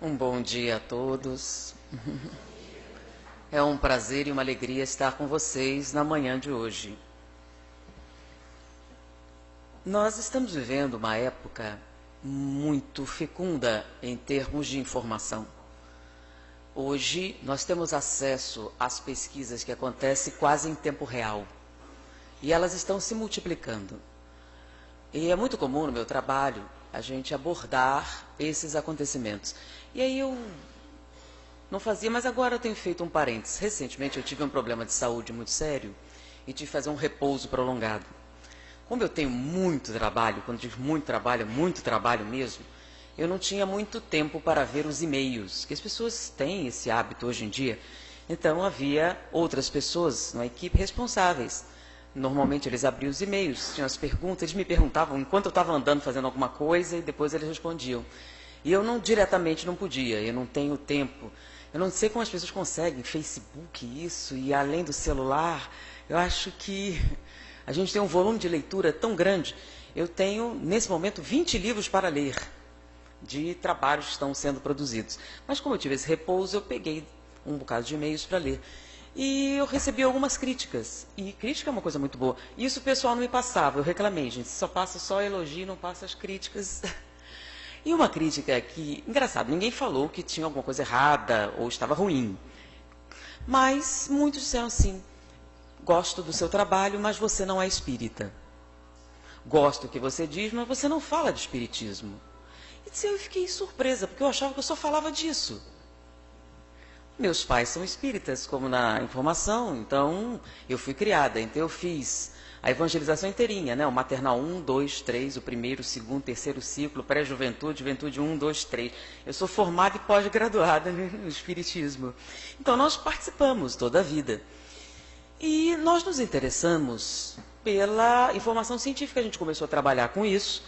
Um bom dia a todos. É um prazer e uma alegria estar com vocês na manhã de hoje. Nós estamos vivendo uma época muito fecunda em termos de informação. Hoje nós temos acesso às pesquisas que acontecem quase em tempo real. E elas estão se multiplicando. E é muito comum no meu trabalho a gente abordar esses acontecimentos. E aí eu não fazia, mas agora eu tenho feito um parênteses. Recentemente eu tive um problema de saúde muito sério e tive que fazer um repouso prolongado. Como eu tenho muito trabalho, quando digo muito trabalho mesmo, eu não tinha muito tempo para ver os e-mails, que as pessoas têm esse hábito hoje em dia. Então havia outras pessoas na equipe responsáveis. Normalmente eles abriam os e-mails, tinham as perguntas, eles me perguntavam enquanto eu estava andando fazendo alguma coisa e depois eles respondiam. E eu não diretamente não podia, eu não tenho tempo. Eu não sei como as pessoas conseguem, Facebook, isso, e além do celular, eu acho que a gente tem um volume de leitura tão grande. Eu tenho, nesse momento, 20 livros para ler, de trabalhos que estão sendo produzidos. Mas como eu tive esse repouso, eu peguei um bocado de e-mails para ler. E eu recebi algumas críticas. E crítica é uma coisa muito boa. Isso o pessoal não me passava, eu reclamei, gente. Só passa só elogio, não passa as críticas. E uma crítica que, engraçado, ninguém falou que tinha alguma coisa errada ou estava ruim. Mas muitos disseram assim, gosto do seu trabalho, mas você não é espírita. Gosto do que você diz, mas você não fala de espiritismo. E eu fiquei surpresa, porque eu achava que eu só falava disso. Meus pais são espíritas, como na informação, então eu fui criada, então eu fiz a evangelização inteirinha, né? O maternal 1, 2, 3, o primeiro, o segundo, terceiro ciclo, pré-juventude, juventude 1, 2, 3. Eu sou formada e pós-graduada no espiritismo. Então nós participamos toda a vida. E nós nos interessamos pela informação científica, a gente começou a trabalhar com isso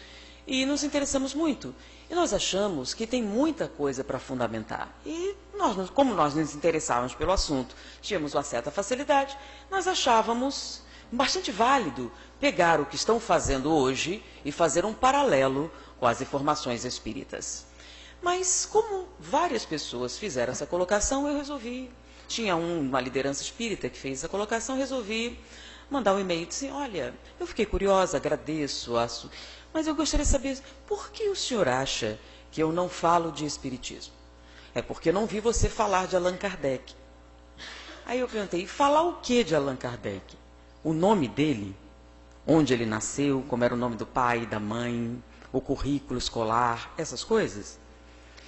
e nos interessamos muito. E nós achamos que tem muita coisa para fundamentar. E nós, como nós nos interessávamos pelo assunto, tínhamos uma certa facilidade, nós achávamos bastante válido pegar o que estão fazendo hoje e fazer um paralelo com as informações espíritas. Mas como várias pessoas fizeram essa colocação, eu resolvi. Tinha uma liderança espírita que fez essa colocação, resolvi mandar um e-mail e disse, olha, eu fiquei curiosa, agradeço, mas eu gostaria de saber, por que o senhor acha que eu não falo de espiritismo? É porque eu não vi você falar de Allan Kardec. Aí eu perguntei, falar o que de Allan Kardec? O nome dele? Onde ele nasceu? Como era o nome do pai, da mãe? O currículo escolar? Essas coisas?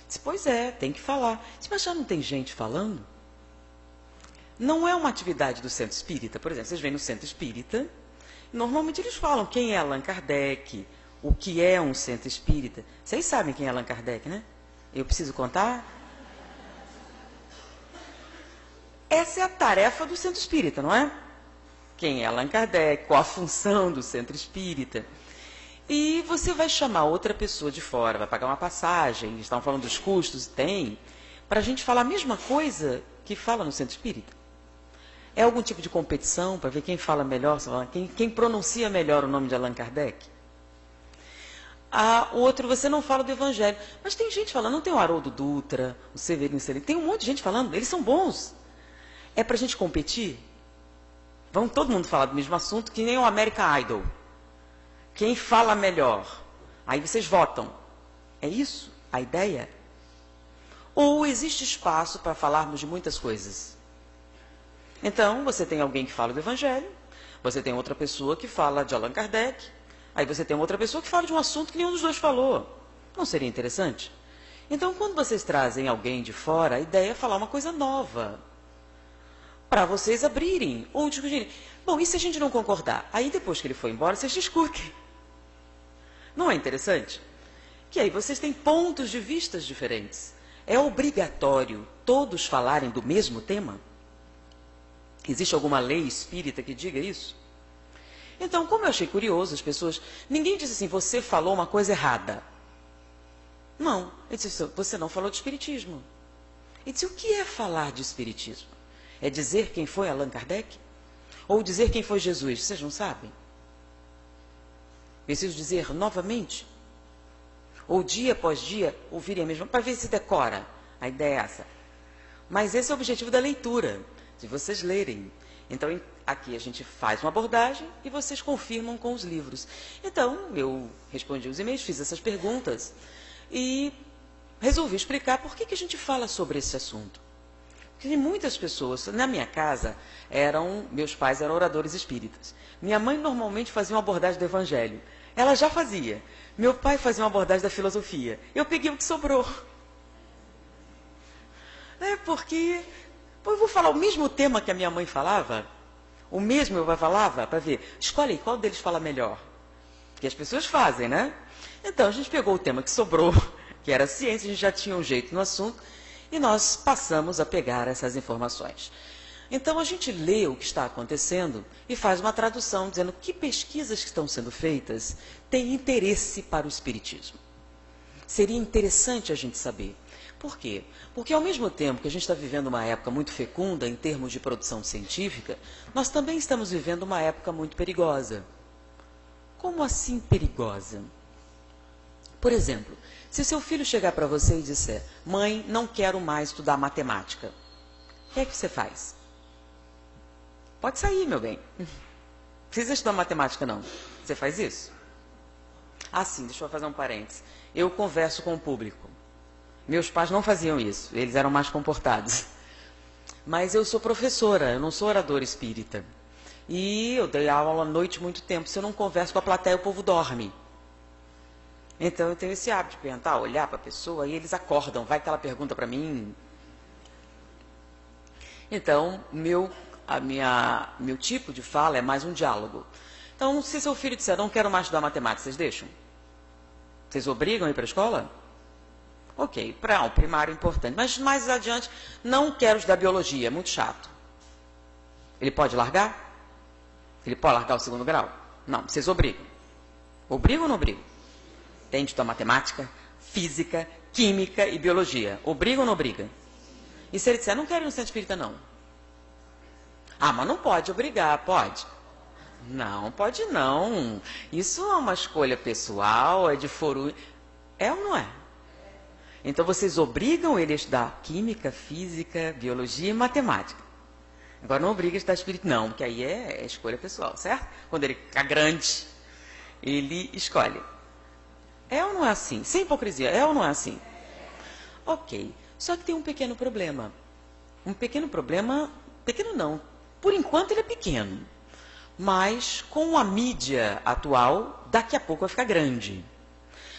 Disse, pois é, tem que falar. Disse, mas já não tem gente falando? Não é uma atividade do centro espírita. Por exemplo, vocês vêm no centro espírita, normalmente eles falam quem é Allan Kardec, o que é um centro espírita. Vocês sabem quem é Allan Kardec, né? Eu preciso contar? Essa é a tarefa do centro espírita, não é? Quem é Allan Kardec, qual a função do centro espírita. E você vai chamar outra pessoa de fora, vai pagar uma passagem, estavam falando dos custos, tem, para a gente falar a mesma coisa que fala no centro espírita. É algum tipo de competição para ver quem fala melhor, quem pronuncia melhor o nome de Allan Kardec? Outro, você não fala do Evangelho. Mas tem gente falando, não tem o Haroldo Dutra, o Severino Celestino, tem um monte de gente falando, eles são bons. É para a gente competir? Vamos todo mundo falar do mesmo assunto, que nem o American Idol. Quem fala melhor? Aí vocês votam. É isso a ideia? Ou existe espaço para falarmos de muitas coisas? Então, você tem alguém que fala do Evangelho, você tem outra pessoa que fala de Allan Kardec, aí você tem outra pessoa que fala de um assunto que nenhum dos dois falou. Não seria interessante? Então, quando vocês trazem alguém de fora, a ideia é falar uma coisa nova, para vocês abrirem ou discutirem. Bom, e se a gente não concordar? Aí, depois que ele foi embora, vocês discutem. Não é interessante? Que aí vocês têm pontos de vistas diferentes. É obrigatório todos falarem do mesmo tema? Existe alguma lei espírita que diga isso? Então, como eu achei curioso, as pessoas... Ninguém disse assim, você falou uma coisa errada. Não. Ele disse, você não falou de espiritismo. Ele disse, o que é falar de espiritismo? É dizer quem foi Allan Kardec? Ou dizer quem foi Jesus? Vocês não sabem? Preciso dizer novamente? Ou dia após dia ouvirem a mesma... Para ver se decora. A ideia é essa. Mas esse é o objetivo da leitura, de vocês lerem. Então, aqui a gente faz uma abordagem e vocês confirmam com os livros. Então, eu respondi os e-mails, fiz essas perguntas e resolvi explicar por que a gente fala sobre esse assunto. Porque muitas pessoas, na minha casa, meus pais eram oradores espíritas. Minha mãe normalmente fazia uma abordagem do evangelho. Ela já fazia. Meu pai fazia uma abordagem da filosofia. Eu peguei o que sobrou. Porque eu vou falar o mesmo tema que a minha mãe falava, o mesmo eu falava, para ver, escolhe aí, qual deles fala melhor. Porque as pessoas fazem, né? Então, a gente pegou o tema que sobrou, que era ciência, a gente já tinha um jeito no assunto, e nós passamos a pegar essas informações. Então, a gente lê o que está acontecendo e faz uma tradução, dizendo que pesquisas que estão sendo feitas têm interesse para o espiritismo. Seria interessante a gente saber. Por quê? Porque, ao mesmo tempo que a gente está vivendo uma época muito fecunda em termos de produção científica, nós também estamos vivendo uma época muito perigosa. Como assim perigosa? Por exemplo, se seu filho chegar para você e disser, mãe, não quero mais estudar matemática, o que é que você faz? Pode sair, meu bem. Não precisa estudar matemática, não. Você faz isso? Ah, sim, deixa eu fazer um parênteses. Eu converso com o público. Meus pais não faziam isso, eles eram mais comportados. Mas eu sou professora, eu não sou oradora espírita. E eu dei aula à noite muito tempo. Se eu não converso com a plateia, o povo dorme. Então eu tenho esse hábito de perguntar, olhar para a pessoa e eles acordam. Vai que ela pergunta para mim. Então, meu tipo de fala é mais um diálogo. Então, se seu filho disser, não quero mais estudar matemática, vocês deixam? Vocês obrigam a ir para a escola? Ok, para o primário importante. Mas mais adiante, não quero estudar biologia, é muito chato. Ele pode largar? Ele pode largar o segundo grau? Não, vocês obrigam. Obrigam ou não obrigam? Tem de estudar matemática, física, química e biologia. Obrigam ou não obrigam? E se ele disser, não quero ir no centro espírita, não? Ah, mas não pode obrigar, pode? Não, pode não. Isso é uma escolha pessoal, é de foro... É ou não é? Então, vocês obrigam ele a estudar química, física, biologia e matemática. Agora, não obriga a estudar espírito, não, porque aí é escolha pessoal, certo? Quando ele ficar grande, ele escolhe. É ou não é assim? Sem hipocrisia, é ou não é assim? Ok. Só que tem um pequeno problema. Um pequeno problema... Pequeno não. Por enquanto, ele é pequeno. Mas, com a mídia atual, daqui a pouco vai ficar grande.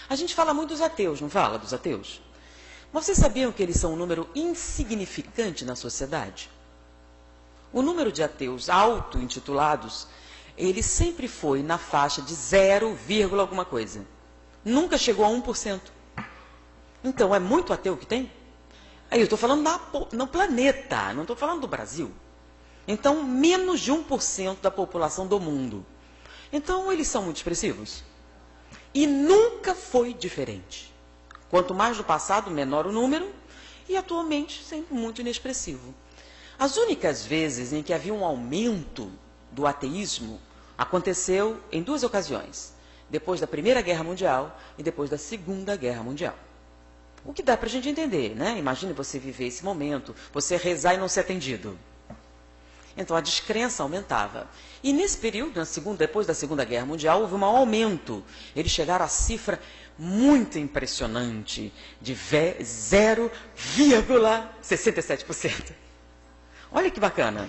A gente fala muito dos ateus, não fala dos ateus? Mas vocês sabiam que eles são um número insignificante na sociedade? O número de ateus auto-intitulados, ele sempre foi na faixa de 0, alguma coisa. Nunca chegou a 1%. Então, é muito ateu que tem? Aí eu estou falando no planeta, não estou falando do Brasil. Então, menos de 1% da população do mundo. Então, eles são muito expressivos. E nunca foi diferente. Quanto mais no passado, menor o número, e atualmente sempre muito inexpressivo. As únicas vezes em que havia um aumento do ateísmo aconteceu em 2 ocasiões. Depois da Primeira Guerra Mundial e depois da Segunda Guerra Mundial. O que dá para a gente entender, né? Imagine você viver esse momento, você rezar e não ser atendido. Então, a descrença aumentava. E nesse período, depois da Segunda Guerra Mundial, houve um aumento. Eles chegaram à cifra muito impressionante de 0,67%. Olha que bacana.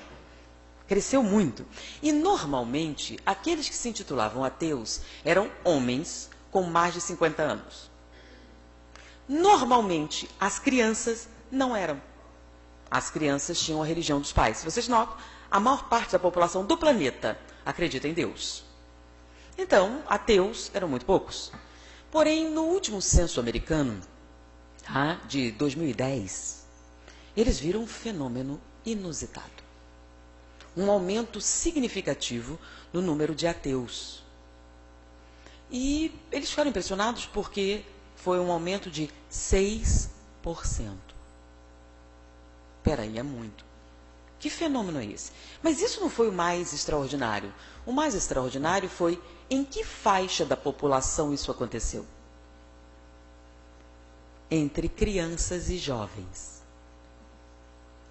Cresceu muito. E, normalmente, aqueles que se intitulavam ateus eram homens com mais de 50 anos. Normalmente, as crianças não eram. As crianças tinham a religião dos pais. Se vocês notam, a maior parte da população do planeta acredita em Deus. Então, ateus eram muito poucos. Porém, no último censo americano, de 2010, eles viram um fenômeno inusitado. Um aumento significativo no número de ateus. E eles ficaram impressionados porque foi um aumento de 6%. Peraí, é muito. Que fenômeno é esse? Mas isso não foi o mais extraordinário. O mais extraordinário foi em que faixa da população isso aconteceu. entre crianças e jovens.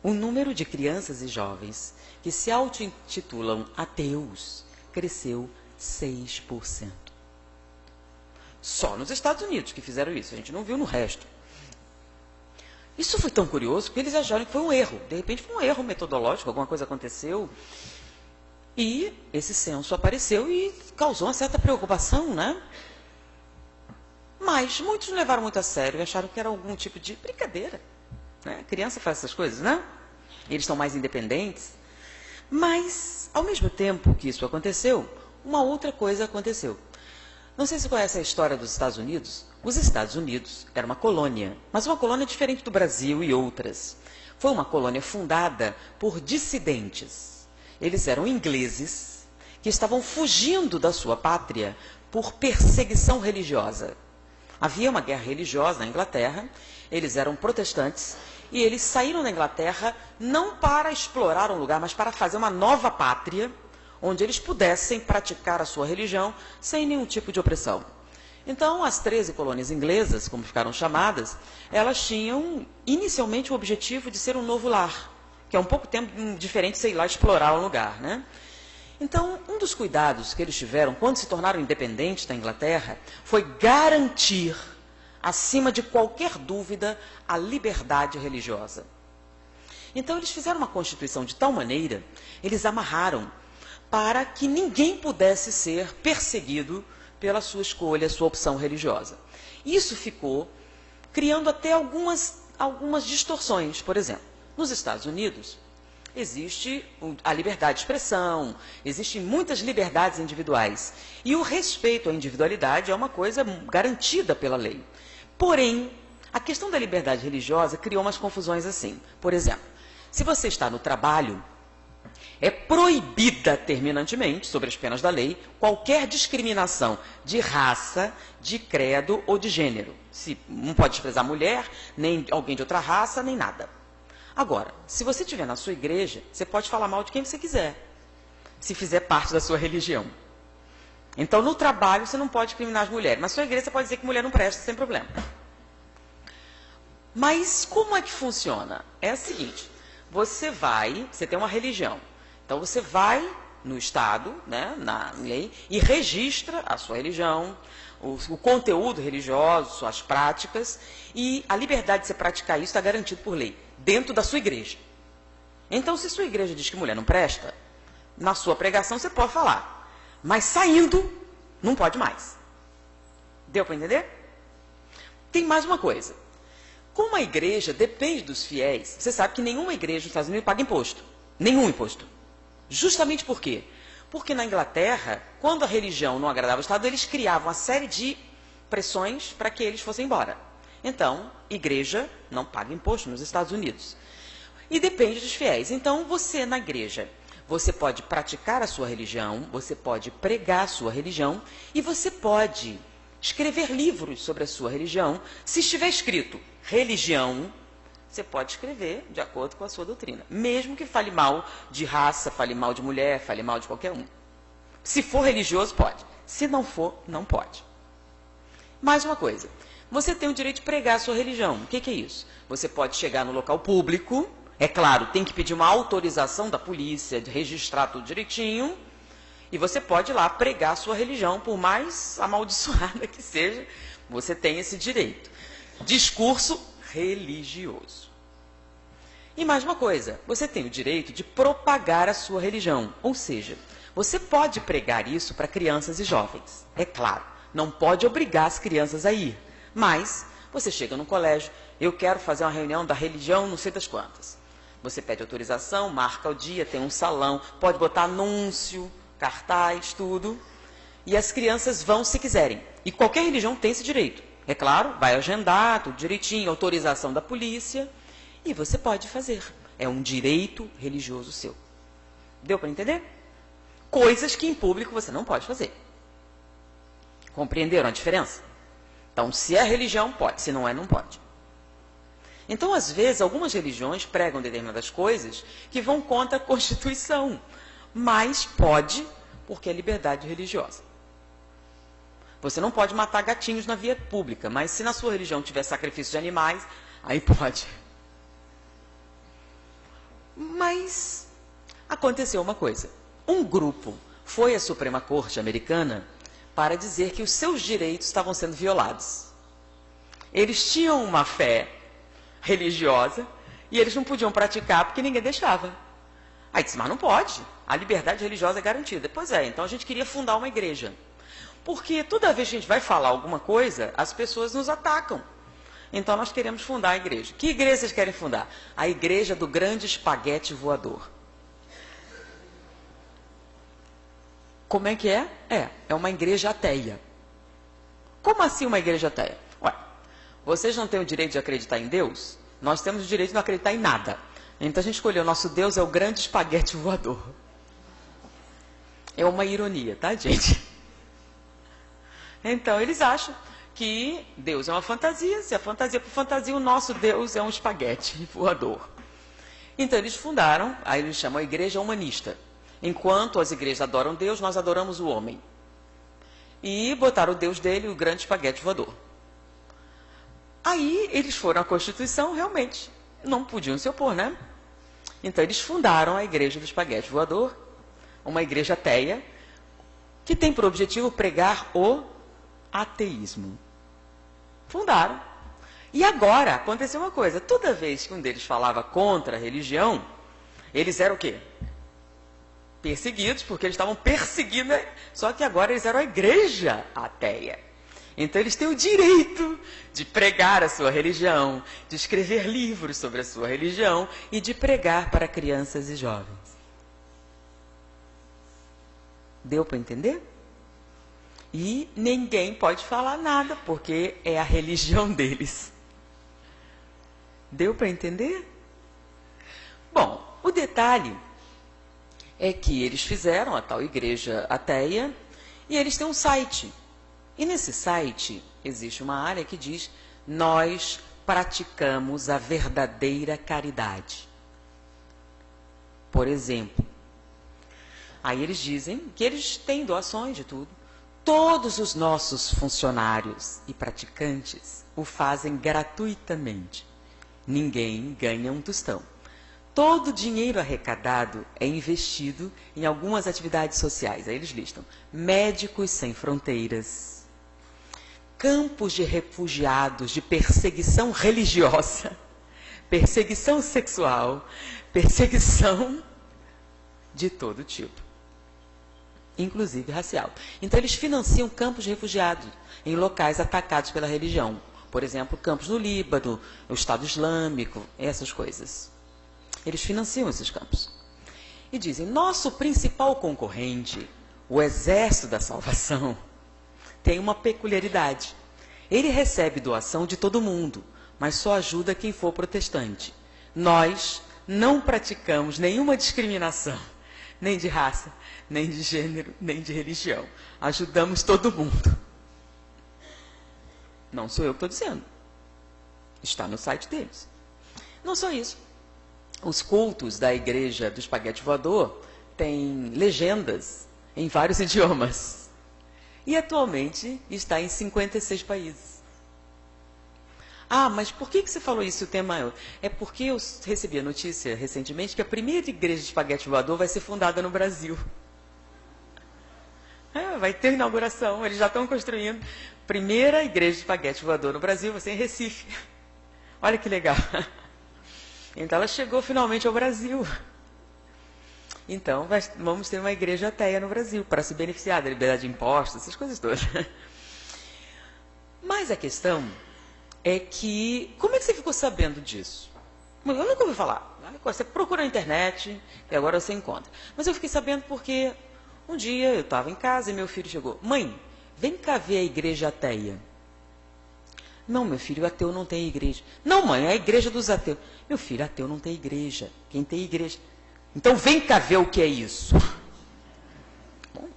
O número de crianças e jovens que se auto-intitulam ateus cresceu 6%. Só nos Estados Unidos que fizeram isso, a gente não viu no resto. Isso foi tão curioso que eles acharam que foi um erro. De repente foi um erro metodológico, alguma coisa aconteceu. E esse censo apareceu e causou uma certa preocupação, né? Mas muitos não levaram muito a sério e acharam que era algum tipo de brincadeira, né? A criança faz essas coisas, né? Eles são mais independentes. Mas, ao mesmo tempo que isso aconteceu, uma outra coisa aconteceu. Não sei se você conhece a história dos Estados Unidos. Os Estados Unidos era uma colônia, mas uma colônia diferente do Brasil e outras. Foi uma colônia fundada por dissidentes. Eles eram ingleses que estavam fugindo da sua pátria por perseguição religiosa. Havia uma guerra religiosa na Inglaterra, eles eram protestantes, e eles saíram da Inglaterra não para explorar um lugar, mas para fazer uma nova pátria, onde eles pudessem praticar a sua religião sem nenhum tipo de opressão. Então, as 13 colônias inglesas, como ficaram chamadas, elas tinham inicialmente o objetivo de ser um novo lar, que é um pouco tempo diferente, sei lá, explorar um lugar, né? Então, um dos cuidados que eles tiveram quando se tornaram independentes da Inglaterra foi garantir, acima de qualquer dúvida, a liberdade religiosa. Então, eles fizeram uma constituição de tal maneira, eles amarraram para que ninguém pudesse ser perseguido pela sua escolha, sua opção religiosa. Isso ficou criando até algumas distorções. Por exemplo, nos Estados Unidos, existe a liberdade de expressão, existem muitas liberdades individuais. E o respeito à individualidade é uma coisa garantida pela lei. Porém, a questão da liberdade religiosa criou umas confusões assim. Por exemplo, se você está no trabalho, é proibida terminantemente, sobre as penas da lei, qualquer discriminação de raça, de credo ou de gênero. Não pode desprezar mulher, nem alguém de outra raça, nem nada. Agora, se você estiver na sua igreja, você pode falar mal de quem você quiser, se fizer parte da sua religião. Então, no trabalho, você não pode discriminar as mulheres, mas na sua igreja você pode dizer que mulher não presta, sem problema. Mas como é que funciona? É o seguinte, você tem uma religião, então você vai no Estado, né, na lei, e registra a sua religião, o conteúdo religioso, suas práticas, e a liberdade de você praticar isso está garantida por lei, dentro da sua igreja. Então, se sua igreja diz que mulher não presta, na sua pregação você pode falar, mas saindo, não pode mais. Deu para entender? Tem mais uma coisa. Como a igreja depende dos fiéis, você sabe que nenhuma igreja nos Estados Unidos paga imposto. Nenhum imposto. Justamente por quê? Porque na Inglaterra, quando a religião não agradava o Estado, eles criavam uma série de pressões para que eles fossem embora. Então, igreja não paga imposto nos Estados Unidos. E depende dos fiéis. Então, você na igreja, você pode praticar a sua religião, você pode pregar a sua religião e você pode escrever livros sobre a sua religião. Se estiver escrito religião, você pode escrever de acordo com a sua doutrina. Mesmo que fale mal de raça, fale mal de mulher, fale mal de qualquer um. Se for religioso, pode. Se não for, não pode. Mais uma coisa. Você tem o direito de pregar a sua religião. O que é isso? Você pode chegar no local público. É claro, tem que pedir uma autorização da polícia, de registrar tudo direitinho. E você pode ir lá pregar a sua religião, por mais amaldiçoada que seja, você tem esse direito. Discurso religioso. E mais uma coisa, você tem o direito de propagar a sua religião. Ou seja, você pode pregar isso para crianças e jovens. É claro, não pode obrigar as crianças a ir. Mas você chega no colégio, eu quero fazer uma reunião da religião não sei das quantas. Você pede autorização, marca o dia, tem um salão, pode botar anúncio, cartaz, tudo. E as crianças vão se quiserem. E qualquer religião tem esse direito. É claro, vai agendar, tudo direitinho, autorização da polícia. E você pode fazer. É um direito religioso seu. Deu para entender? Coisas que em público você não pode fazer. Compreenderam a diferença? Então, se é religião, pode. Se não é, não pode. Então, às vezes, algumas religiões pregam determinadas coisas que vão contra a Constituição. Mas pode, porque é liberdade religiosa. Você não pode matar gatinhos na via pública, mas se na sua religião tiver sacrifício de animais, aí pode. Mas aconteceu uma coisa. Um grupo foi à Suprema Corte americana para dizer que os seus direitos estavam sendo violados. Eles tinham uma fé religiosa e eles não podiam praticar porque ninguém deixava. Aí disse, mas não pode. A liberdade religiosa é garantida. Pois é, então a gente queria fundar uma igreja. Porque toda vez que a gente vai falar alguma coisa, as pessoas nos atacam. Então nós queremos fundar a igreja. Que igreja vocês querem fundar? A igreja do grande espaguete voador. Como é que é? É uma igreja ateia. Como assim uma igreja ateia? Ué, vocês não têm o direito de acreditar em Deus? Nós temos o direito de não acreditar em nada. Então a gente escolheu, nosso Deus é o grande espaguete voador. É uma ironia, tá, gente? Então eles acham que Deus é uma fantasia, se a fantasia por fantasia, o nosso Deus é um espaguete voador. Então eles fundaram, aí eles chamam a igreja humanista. Enquanto as igrejas adoram Deus, nós adoramos o homem. E botaram o Deus dele, o grande espaguete voador. Aí eles foram à Constituição, realmente, não podiam se opor, né? Então eles fundaram a igreja do espaguete voador, uma igreja ateia, que tem por objetivo pregar o ateísmo. Fundaram. E agora aconteceu uma coisa, toda vez que um deles falava contra a religião, eles eram o quê? Perseguidos, porque eles estavam perseguindo, só que agora eles eram a igreja ateia. Então eles têm o direito de pregar a sua religião, de escrever livros sobre a sua religião e de pregar para crianças e jovens. Deu para entender? E ninguém pode falar nada, porque é a religião deles. Deu para entender? Bom, o detalhe é que eles fizeram a tal igreja ateia e eles têm um site. E nesse site existe uma área que diz: nós praticamos a verdadeira caridade. Por exemplo, aí eles dizem que eles têm doações de tudo. Todos os nossos funcionários e praticantes o fazem gratuitamente. Ninguém ganha um tostão. Todo o dinheiro arrecadado é investido em algumas atividades sociais. Aí eles listam: Médicos Sem Fronteiras, campos de refugiados de perseguição religiosa, perseguição sexual, perseguição de todo tipo, inclusive racial. Então eles financiam campos de refugiados em locais atacados pela religião. Por exemplo, campos no Líbano, o Estado Islâmico, essas coisas. Eles financiam esses campos. E dizem: nosso principal concorrente, o Exército da Salvação, tem uma peculiaridade. Ele recebe doação de todo mundo, mas só ajuda quem for protestante. Nós não praticamos nenhuma discriminação, nem de raça, nem de gênero, nem de religião. Ajudamos todo mundo. Não sou eu que estou dizendo. Está no site deles. Não só isso. Os cultos da igreja do espaguete voador têm legendas em vários idiomas. E atualmente está em 56 países. Ah, mas por que você falou isso? O tema é porque eu recebi a notícia recentemente que a primeira igreja de espaguete voador vai ser fundada no Brasil. Vai ter inauguração, eles já estão construindo. Primeira igreja de espaguete voador no Brasil vai ser em Recife. Olha que legal. Então ela chegou finalmente ao Brasil. Então vamos ter uma igreja ateia no Brasil para se beneficiar da liberdade de impostos, essas coisas todas. Mas a questão é que, como é que você ficou sabendo disso? Eu nunca ouvi falar. Você procura na internet e agora você encontra. Mas eu fiquei sabendo porque um dia eu estava em casa e meu filho chegou: mãe, vem cá ver a igreja ateia. Não, meu filho, ateu não tem igreja. Não, mãe, é a igreja dos ateus. Meu filho, ateu não tem igreja. Quem tem igreja? Então vem cá ver o que é isso. Bom,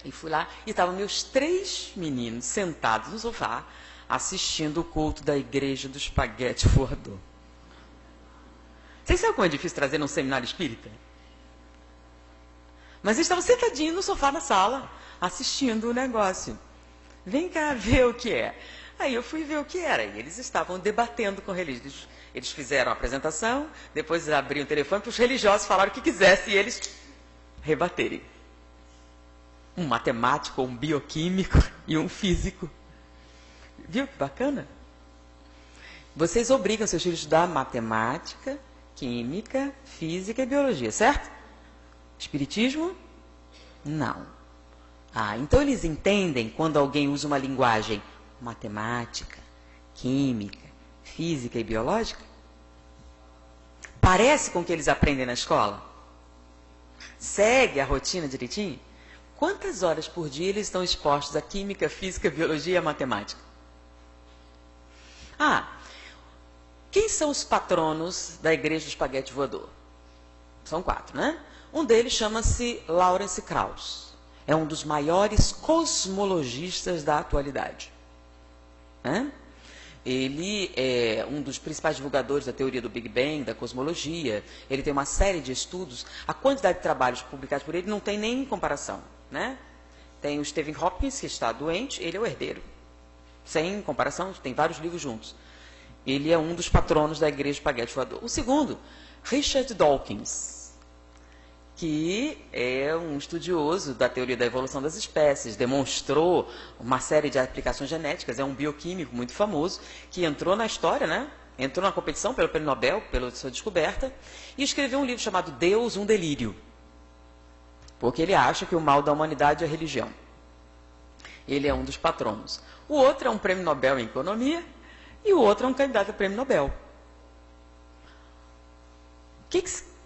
e fui lá e estavam meus 3 meninos sentados no sofá assistindo o culto da igreja do espaguete voador. Vocês sabem como é difícil trazer num seminário espírita? Mas eles estavam sentadinhos no sofá na sala, assistindo o negócio. vem cá ver o que é. Aí eu fui ver o que era, e eles estavam debatendo com religiosos. Eles fizeram a apresentação, depois abriram o telefone para os religiosos falarem o que quisessem, e eles rebaterem. Um matemático, um bioquímico e um físico. Viu que bacana? Vocês obrigam seus filhos a estudar matemática, química, física e biologia, certo? Espiritismo? Não. Então eles entendem quando alguém usa uma linguagem matemática, química, física e biológica? Parece com o que eles aprendem na escola? Segue a rotina direitinho? Quantas horas por dia eles estão expostos a química, física, biologia e a matemática? Quem são os patronos da Igreja do Espaguete Voador? São 4, né? Um deles chama-se Lawrence Krauss. É um dos maiores cosmologistas da atualidade. Ele é um dos principais divulgadores da teoria do Big Bang, da cosmologia. Ele tem uma série de estudos. A quantidade de trabalhos publicados por ele não tem nem comparação, né? Tem o Stephen Hawking, que está doente, ele é o herdeiro. Sem comparação, tem vários livros juntos. Ele é um dos patronos da Igreja do Espaguete Voador. O segundo, Richard Dawkins, que é um estudioso da teoria da evolução das espécies, demonstrou uma série de aplicações genéticas, é um bioquímico muito famoso, que entrou na história, né? Entrou na competição pelo Prêmio Nobel, pela sua descoberta, e escreveu um livro chamado Deus, um Delírio, porque ele acha que o mal da humanidade é a religião. Ele é um dos patronos. O outro é um Prêmio Nobel em Economia, e o outro é um candidato a Prêmio Nobel.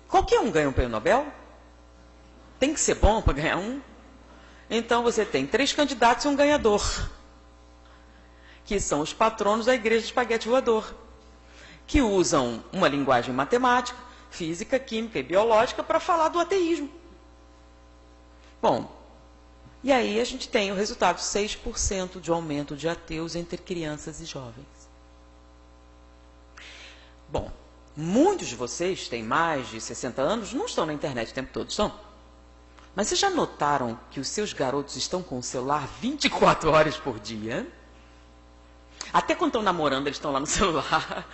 Qualquer um ganha um Prêmio Nobel? Tem que ser bom para ganhar um? Então você tem 3 candidatos e um ganhador, que são os patronos da Igreja do Espaguete Voador, que usam uma linguagem matemática, física, química e biológica para falar do ateísmo. Bom, e aí a gente tem o resultado, 6% de aumento de ateus entre crianças e jovens. Bom, muitos de vocês têm mais de 60 anos, não estão na internet o tempo todo, estão? Mas vocês já notaram que os seus garotos estão com o celular 24 horas por dia? Até quando estão namorando, eles estão lá no celular,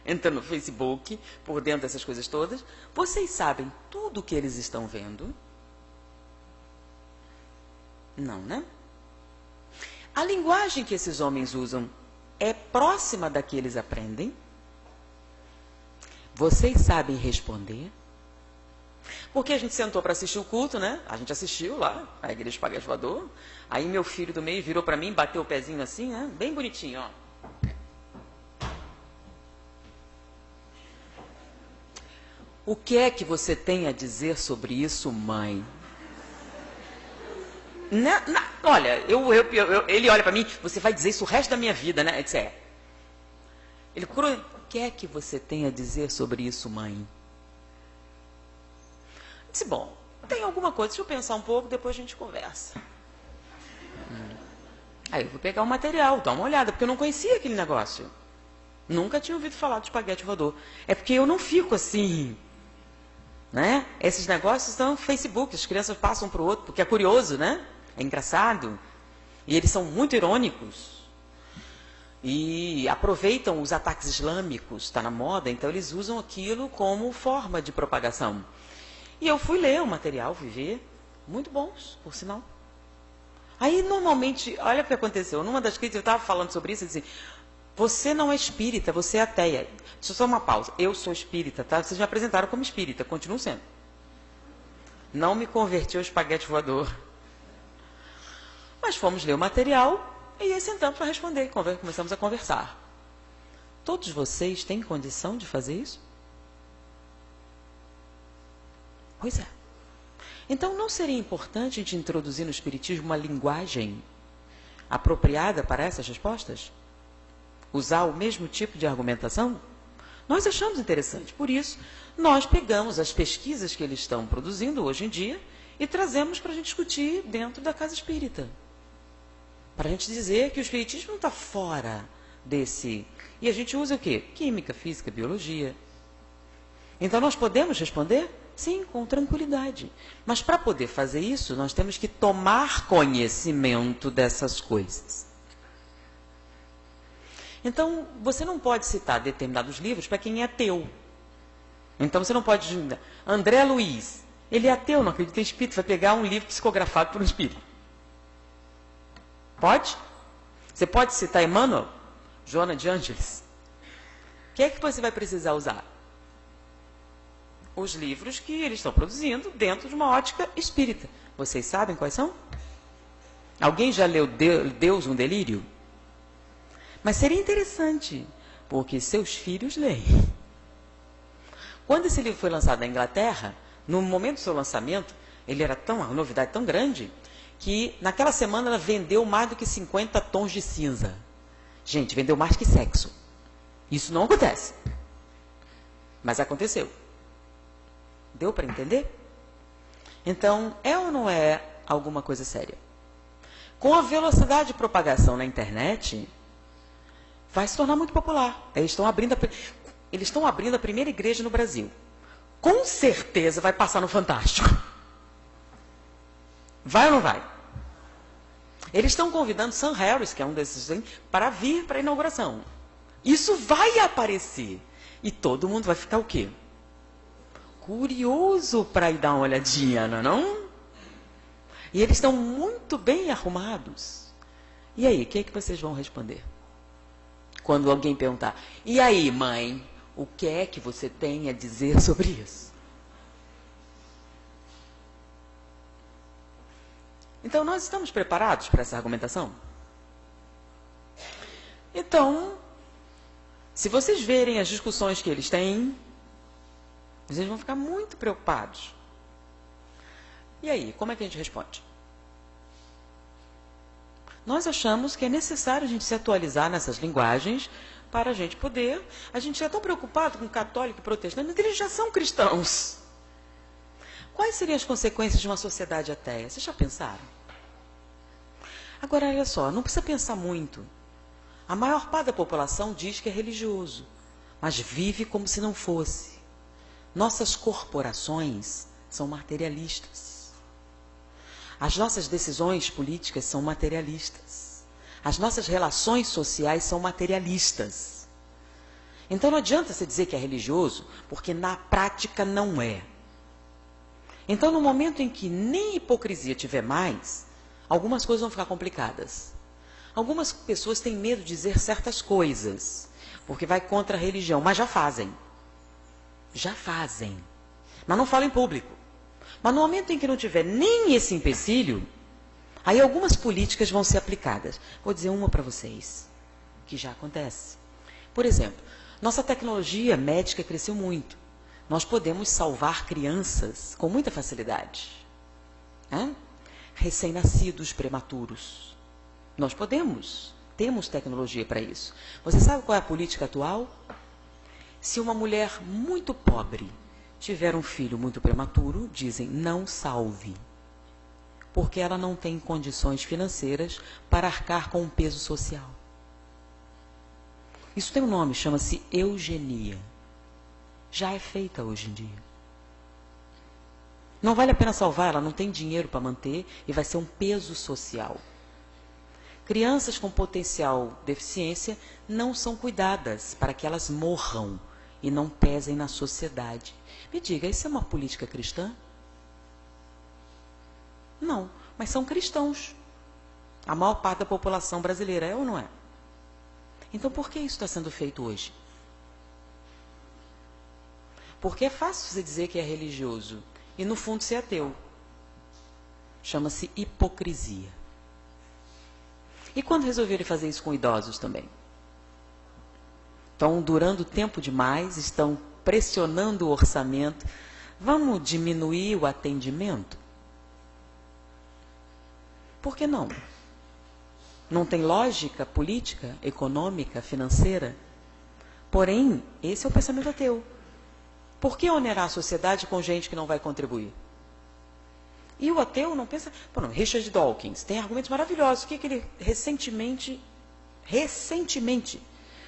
entrando no Facebook, por dentro dessas coisas todas. Vocês sabem tudo o que eles estão vendo? Não, né? A linguagem que esses homens usam é próxima da que eles aprendem? Vocês sabem responder? Porque a gente sentou para assistir o culto, né? A gente assistiu lá, a Igreja do Espaguete Voador. Aí meu filho do meio virou para mim, bateu o pezinho assim, né? Bem bonitinho, ó. O que é que você tem a dizer sobre isso, mãe? Olha, ele olha para mim, você vai dizer isso o resto da minha vida, né? Eu disse, Ele procurou, o que é que você tem a dizer sobre isso, mãe? Eu disse, bom, tem alguma coisa, deixa eu pensar um pouco, depois a gente conversa. Aí eu fui pegar o material, dar uma olhada, porque eu não conhecia aquele negócio. Nunca tinha ouvido falar do espaguete voador. É porque eu não fico assim, né? Esses negócios estão no Facebook, as crianças passam para o outro, porque é curioso, né? É engraçado. E eles são muito irônicos. E aproveitam os ataques islâmicos, está na moda, então eles usam aquilo como forma de propagação. E eu fui ler o material, fui ver, muito bons, por sinal. Aí, normalmente, olha o que aconteceu, numa das críticas eu estava falando sobre isso, eu disse, você não é espírita, você é ateia. Deixa eu só uma pausa, eu sou espírita, tá? Vocês me apresentaram como espírita, continuo sendo. Não me converti ao espaguete voador. Mas fomos ler o material e aí sentamos para responder, começamos a conversar. Todos vocês têm condição de fazer isso? Pois é. Então, não seria importante a gente introduzir no Espiritismo uma linguagem apropriada para essas respostas? Usar o mesmo tipo de argumentação? Nós achamos interessante. Por isso, nós pegamos as pesquisas que eles estão produzindo hoje em dia e trazemos para a gente discutir dentro da Casa Espírita. Para a gente dizer que o Espiritismo não está fora desse... E a gente usa o quê? Química, física, biologia. Então, nós podemos responder? Sim, com tranquilidade. Mas para poder fazer isso, nós temos que tomar conhecimento dessas coisas. Então, você não pode citar determinados livros para quem é ateu. Então, você não pode dizer, André Luiz, ele é ateu, não acredita em espírito, vai pegar um livro psicografado por um espírito. Pode? Você pode citar Emmanuel, Joana de Ângeles. O que é que você vai precisar usar? Os livros que eles estão produzindo dentro de uma ótica espírita. Vocês sabem quais são? Alguém já leu Deus um Delírio? Mas seria interessante, porque seus filhos leem. Quando esse livro foi lançado na Inglaterra, no momento do seu lançamento, ele era uma novidade tão grande, que naquela semana ela vendeu mais do que 50 tons de cinza. Gente, vendeu mais que sexo. Isso não acontece. Mas aconteceu. Deu para entender? Então, é ou não é alguma coisa séria? Com a velocidade de propagação na internet, vai se tornar muito popular. Eles estão abrindo a primeira igreja no Brasil. Com certeza vai passar no Fantástico. Vai ou não vai? Eles estão convidando Sam Harris, que é um desses, para vir para a inauguração. Isso vai aparecer. E todo mundo vai ficar o quê? Curioso para ir dar uma olhadinha, não é não? E eles estão muito bem arrumados. E aí, o que é que vocês vão responder? Quando alguém perguntar, e aí, mãe, o que é que você tem a dizer sobre isso? Então, nós estamos preparados para essa argumentação? Então, se vocês verem as discussões que eles têm, vocês vão ficar muito preocupados. E aí, como é que a gente responde? Nós achamos que é necessário a gente se atualizar nessas linguagens para a gente poder... A gente já é tão preocupado com católico e protestante, mas eles já são cristãos. Quais seriam as consequências de uma sociedade ateia? Vocês já pensaram? Agora, olha só, não precisa pensar muito. A maior parte da população diz que é religioso, mas vive como se não fosse. Nossas corporações são materialistas. As nossas decisões políticas são materialistas. As nossas relações sociais são materialistas. Então não adianta você dizer que é religioso, porque na prática não é. Então, no momento em que nem hipocrisia tiver mais, algumas coisas vão ficar complicadas. Algumas pessoas têm medo de dizer certas coisas, porque vai contra a religião, mas já fazem. Já fazem. Mas não falam em público. Mas no momento em que não tiver nem esse empecilho, aí algumas políticas vão ser aplicadas. Vou dizer uma para vocês, que já acontece. Por exemplo, nossa tecnologia médica cresceu muito. Nós podemos salvar crianças com muita facilidade. Recém-nascidos prematuros. Nós podemos. Temos tecnologia para isso. Você sabe qual é a política atual? Se uma mulher muito pobre tiver um filho muito prematuro, dizem, não salve. Porque ela não tem condições financeiras para arcar com um peso social. Isso tem um nome, chama-se eugenia. Já é feita hoje em dia. Não vale a pena salvar, ela não tem dinheiro para manter e vai ser um peso social. Crianças com potencial deficiência não são cuidadas para que elas morram e não pesem na sociedade. Me diga, isso é uma política cristã? Não, mas são cristãos. A maior parte da população brasileira é ou não é? Então por que isso está sendo feito hoje? Porque é fácil você dizer que é religioso e, no fundo, ser ateu. Chama-se hipocrisia. E quando resolveram fazer isso com idosos também? Estão durando tempo demais, estão pressionando o orçamento. Vamos diminuir o atendimento? Por que não? Não tem lógica política, econômica, financeira? Porém, esse é o pensamento ateu. Por que onerar a sociedade com gente que não vai contribuir? E o ateu não pensa... Bom, Richard Dawkins tem argumentos maravilhosos. O que ele recentemente,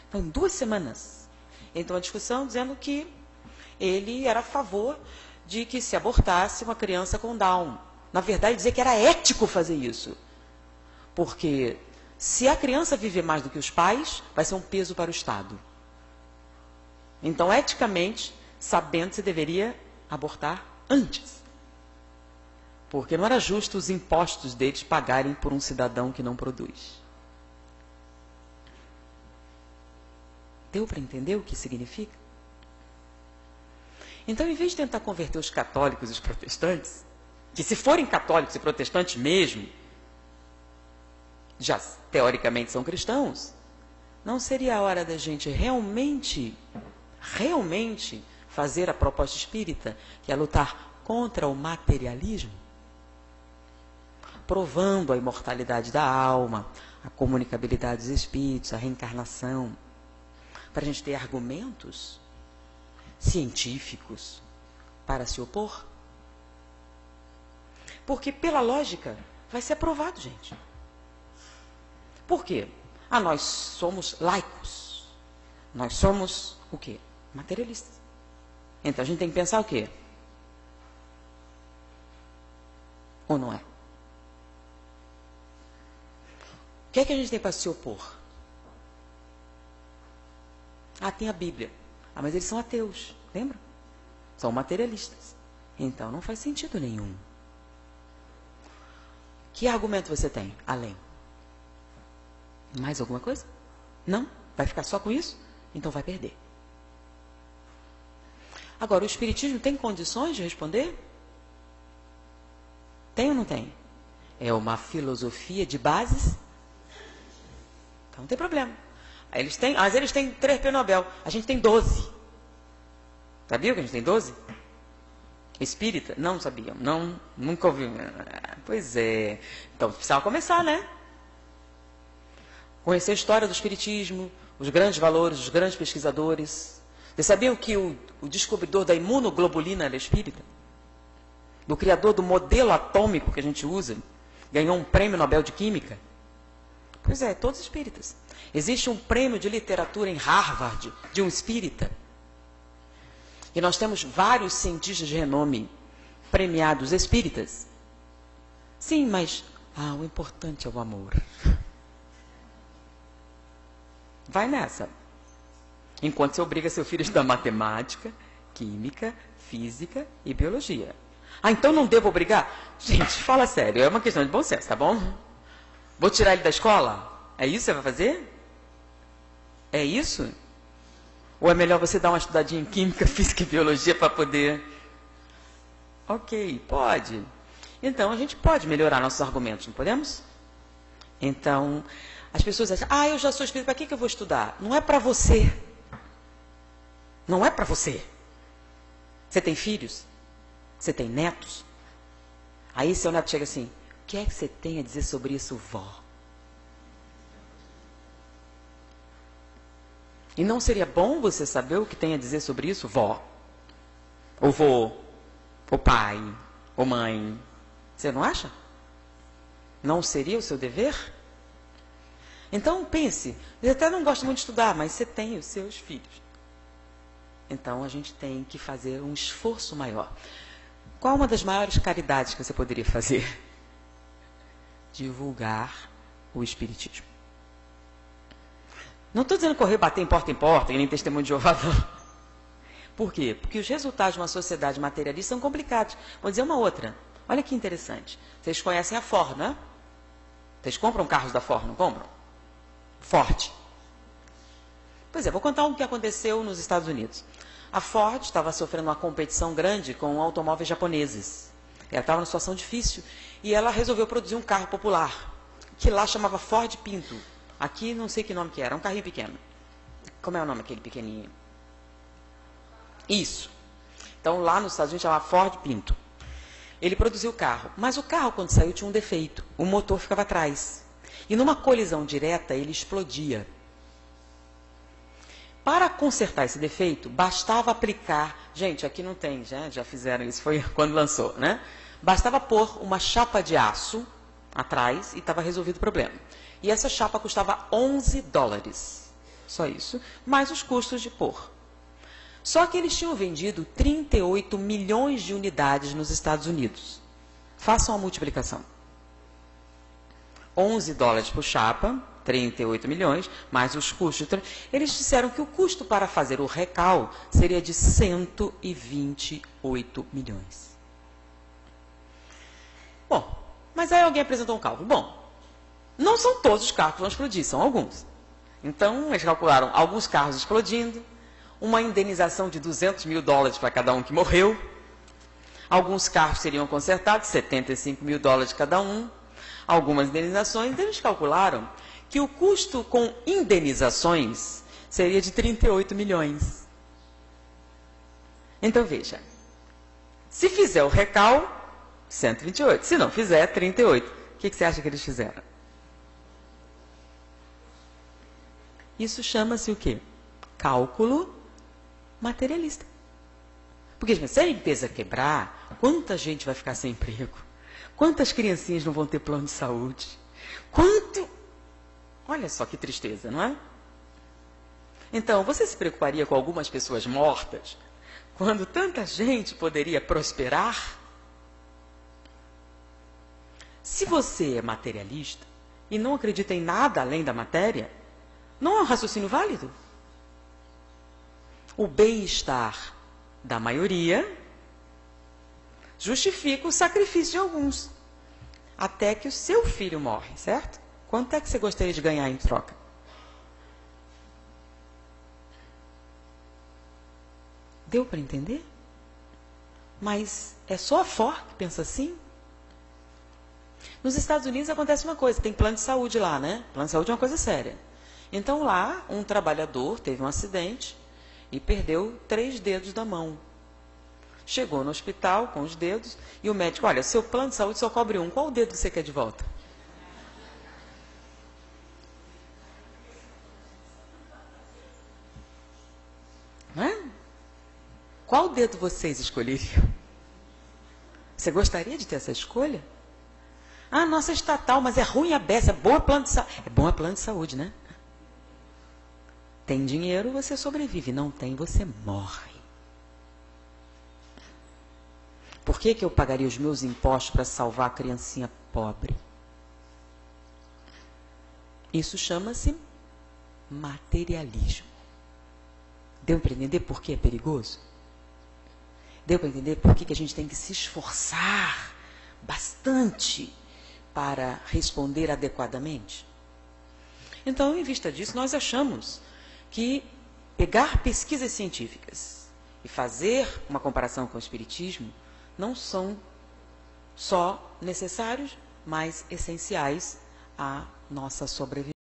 então, em 2 semanas, entrou uma discussão dizendo que ele era a favor de que se abortasse uma criança com Down. Na verdade, dizer que era ético fazer isso. Porque se a criança viver mais do que os pais, vai ser um peso para o Estado. Então, eticamente, sabendo, se deveria abortar antes. Porque não era justo os impostos deles pagarem por um cidadão que não produz. Deu para entender o que significa? Então, em vez de tentar converter os católicos e os protestantes, que se forem católicos e protestantes mesmo, já teoricamente são cristãos, não seria a hora da gente realmente fazer a proposta espírita, que é lutar contra o materialismo? Provando a imortalidade da alma, a comunicabilidade dos espíritos, a reencarnação, para a gente ter argumentos científicos para se opor. Porque, pela lógica, vai ser aprovado, gente. Por quê? Nós somos laicos. Nós somos o quê? Materialistas. Então, a gente tem que pensar o quê? Ou não é? O que é que a gente tem para se opor? Tem a Bíblia. Mas eles são ateus, lembra? São materialistas. Então, não faz sentido nenhum. Que argumento você tem, além? Mais alguma coisa? Não? Vai ficar só com isso? Então vai perder. Agora, o Espiritismo tem condições de responder? Tem ou não tem? É uma filosofia de bases? Então não tem problema. Mas eles têm 3 prêmios Nobel. A gente tem 12. Sabia que a gente tem 12? Espírita? Não sabiam. Não, nunca ouviu. Pois é. Então precisava começar, né? Conhecer a história do Espiritismo, os grandes valores, os grandes pesquisadores. Vocês sabiam que o descobridor da imunoglobulina era espírita? Do criador do modelo atômico que a gente usa, ganhou um prêmio Nobel de Química? Pois é, todos espíritas. Existe um prêmio de literatura em Harvard de um espírita. E nós temos vários cientistas de renome premiados espíritas. Sim, mas o importante é o amor. Vai nessa. Enquanto você obriga seu filho a estudar matemática, química, física e biologia. Então não devo obrigar? Gente, fala sério, é uma questão de bom senso, tá bom? Vou tirar ele da escola? É isso que você vai fazer? É isso? Ou é melhor você dar uma estudadinha em química, física e biologia para poder... Ok, pode. Então, a gente pode melhorar nossos argumentos, não podemos? Então, as pessoas acham, eu já sou espírita, para que eu vou estudar? Não é para você. Não é para você. Você tem filhos? Você tem netos? Aí seu neto chega assim, o que é que você tem a dizer sobre isso, vó? E não seria bom você saber o que tem a dizer sobre isso, vó? Ou vô? Ou pai? Ou mãe? Você não acha? Não seria o seu dever? Então pense, você até não gosta muito de estudar, mas você tem os seus filhos. Então a gente tem que fazer um esforço maior. Qual uma das maiores caridades que você poderia fazer? Divulgar o Espiritismo. Não estou dizendo correr, bater em porta, e nem testemunho de Jeová, não. Por quê? Porque os resultados de uma sociedade materialista são complicados. Vou dizer uma outra. Olha que interessante. Vocês conhecem a Ford, né? Vocês compram carros da Ford, não compram? Ford. Pois é, vou contar o que aconteceu nos Estados Unidos. A Ford estava sofrendo uma competição grande com automóveis japoneses. Ela estava numa situação difícil e ela resolveu produzir um carro popular, que lá chamava Ford Pinto. Aqui não sei que nome que era, um carrinho pequeno. Como é o nome aquele pequenininho? Isso. Então lá nos Estados Unidos chamava Ford Pinto. Ele produziu o carro, mas o carro quando saiu tinha um defeito. O motor ficava atrás. E numa colisão direta ele explodia. Para consertar esse defeito, bastava aplicar... Gente, aqui não tem, já fizeram isso, foi quando lançou, né? Bastava pôr uma chapa de aço atrás e estava resolvido o problema. E essa chapa custava $11. Só isso, mais os custos de pôr. Só que eles tinham vendido 38 milhões de unidades nos Estados Unidos. Façam a multiplicação. 11 dólares por chapa, 38 milhões, mais os custos. Eles disseram que o custo para fazer o recal seria de 128 milhões. Bom, mas aí alguém apresentou um cálculo. Bom, não são todos os carros que vão explodir, são alguns. Então, eles calcularam alguns carros explodindo, uma indenização de 200 mil dólares para cada um que morreu, alguns carros seriam consertados, 75 mil dólares cada um, algumas indenizações. Então, eles calcularam que o custo com indenizações seria de 38 milhões. Então, veja, se fizer o recal, 128. Se não fizer, 38. O que você acha que eles fizeram? Isso chama-se o quê? Cálculo materialista. Porque se a empresa quebrar, quanta gente vai ficar sem emprego? Quantas criancinhas não vão ter plano de saúde? Quanto... Olha só que tristeza, não é? Então, você se preocuparia com algumas pessoas mortas, quando tanta gente poderia prosperar? Se você é materialista e não acredita em nada além da matéria, não é um raciocínio válido. O bem-estar da maioria justifica o sacrifício de alguns. Até que o seu filho morre, certo? Quanto é que você gostaria de ganhar em troca? Deu para entender? Mas é só a Ford que pensa assim? Nos Estados Unidos acontece uma coisa, tem plano de saúde lá, né? Plano de saúde é uma coisa séria. Então lá, um trabalhador teve um acidente e perdeu 3 dedos da mão. Chegou no hospital com os dedos e o médico, olha, seu plano de saúde só cobre um, qual dedo você quer de volta? Não é? Qual dedo vocês escolheriam? Você gostaria de ter essa escolha? Ah, nossa, é estatal, mas é ruim a beça, é bom plano de saúde. É bom plano de saúde, né? Tem dinheiro, você sobrevive. Não tem, você morre. Por que eu pagaria os meus impostos para salvar a criancinha pobre? Isso chama-se materialismo. Deu para entender por que é perigoso? Deu para entender por que a gente tem que se esforçar bastante para responder adequadamente? Então, em vista disso, nós achamos que pegar pesquisas científicas e fazer uma comparação com o espiritismo não são só necessários, mas essenciais à nossa sobrevivência.